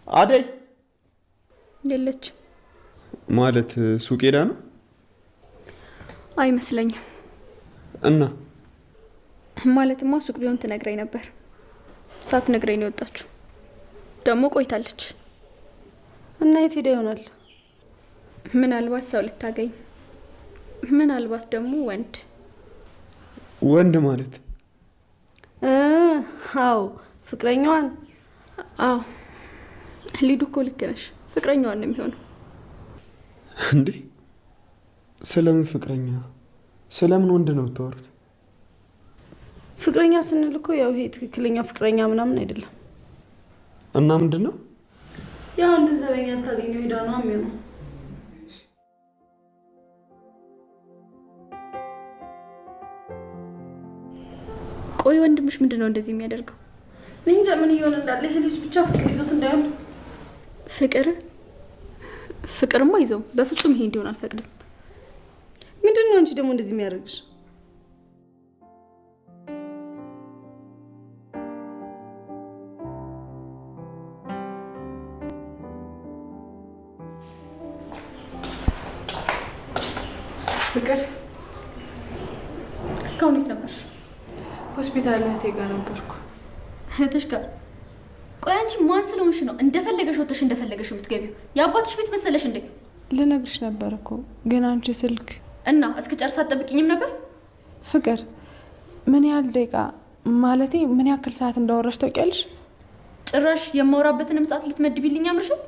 አደይ የለችም ማለት ሱቅ ሄዳ ነው አይመስለኝም። እና ማለትማ ሱቅ ቢሆን ትነግረኝ ነበር። ሳትነግረኝ ነው የወጣችው። ደግሞ ቆይታለች። እና የት ሄዳ ይሆናል? ምናልባት ሰው ልታገኝ፣ ምናልባት ደግሞ ወንድ ማለት አዎ ፍቅረኛዋን። አዎ ሊዱ እኮ ልክ ነሽ። ፍቅረኛዋን ነው የሚሆነው። እንዴ ስለምን ፍቅረኛ? ስለምን ወንድ ነው የምታወሩት? ፍቅረኛ ስንል እኮ ያው ይሄ ትክክለኛ ፍቅረኛ ምናምን አይደለም። እና ምንድን ነው? ያው አንድ ዘበኛ ታገኘው ሄዳ ነው የሚሆነው። ቆይ ወንድምሽ ምንድነው እንደዚህ የሚያደርገው? እንጃ ምን እየሆነ እንዳለ። ይሄ ልጅ ብቻ ፍቅር ይዞት እንዳይሆን። ፍቅርማ ይዘው በፍጹም ይሄ እንዲሆን አልፈቅድም። ምንድነው አንቺ ደግሞ እንደዚህ የሚያደርግሽ? ፍቅር እስካሁን የት ነበርሽ? ሆስፒታል እህቴ ጋር ነበርኩ። እህትሽ ጋር? ቆይ አንቺ ማን ስለሆንሽ ነው እንደፈለገሽ ወጥተሽ እንደፈለገሽ የምትገቢው? የአባትሽ ቤት መሰለሽ እንዴ? ልነግርሽ ነበር እኮ ግን አንቺ ስልክ እና እስከ ጨርሳ አትጠብቂኝም ነበር? ፍቅር ምን ያህል ደቂቃ ማለቴ ምን ያክል ሰዓት እንዳወራሽ ታውቂያለሽ? ጭራሽ የማወራበትንም ሰዓት ልትመድቢልኝ አምርሻል?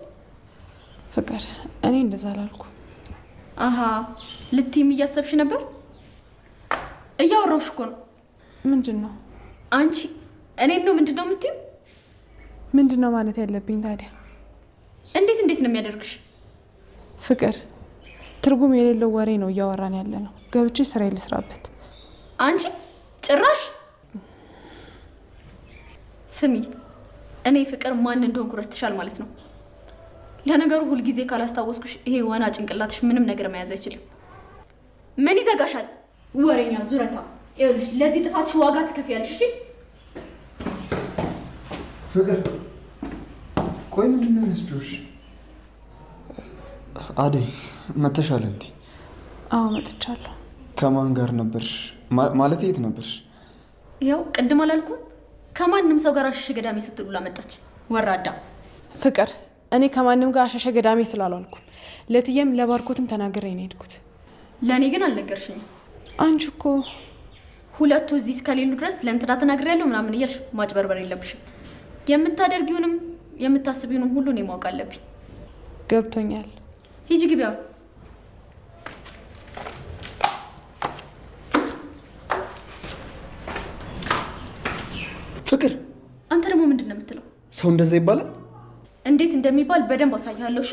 ፍቅር እኔ እንደዛ አላልኩ። አሃ ልትይም እያሰብሽ ነበር? እያወራሁሽ እኮ ነው። ምንድን ነው አንቺ እኔን ነው ምንድን ነው የምትይው? ምንድን ነው ማለት ያለብኝ ታዲያ? እንዴት ነው የሚያደርግሽ? ፍቅር ትርጉም የሌለው ወሬ ነው እያወራን ያለ ነው። ገብቼ ስራ ልስራበት። አንቺ ጭራሽ ስሚ፣ እኔ ፍቅር ማን እንደሆንኩ ረስተሻል ማለት ነው። ለነገሩ ሁልጊዜ ካላስታወስኩሽ ይሄ ዋና ጭንቅላትሽ ምንም ነገር መያዝ አይችልም። ምን ይዘጋሻል? ወሬኛ ዙረታ። ይኸውልሽ ለዚህ ጥፋትሽ ዋጋ ትከፍያለሽ። እሺ ፍቅር ቆይ ምንድን ነው የሚያስጮሽ? አደይ መተሻል እንዴ? አዎ መጥቻለሁ። ከማን ጋር ነበርሽ? ማለት የት ነበርሽ? ያው ቅድም አላልኩም? ከማንም ሰው ጋር አሸሸ ገዳሜ ስትሉላ መጣች ወራዳ። ፍቅር እኔ ከማንም ጋር አሸሸ ገዳሜ ስላልዋልኩም ለትየም ለባርኮትም ተናግሬ ነው የሄድኩት። ለእኔ ግን አልነገርሽኝም። አንቺ እኮ ሁለቱ እዚህ እስከሌሉ ድረስ ለእንትና ተናግሬያለሁ ምናምን እያልሽ ማጭበርበር የለብሽም። የምታደርጊውንም የምታስቢውንም ሁሉ እኔ ማወቅ አለብኝ። ገብቶኛል። ሂጂ ግቢያ። ፍቅር አንተ ደግሞ ምንድን ነው የምትለው? ሰው እንደዛ ይባላል? እንዴት እንደሚባል በደንብ አሳይሃለሁ። እሺ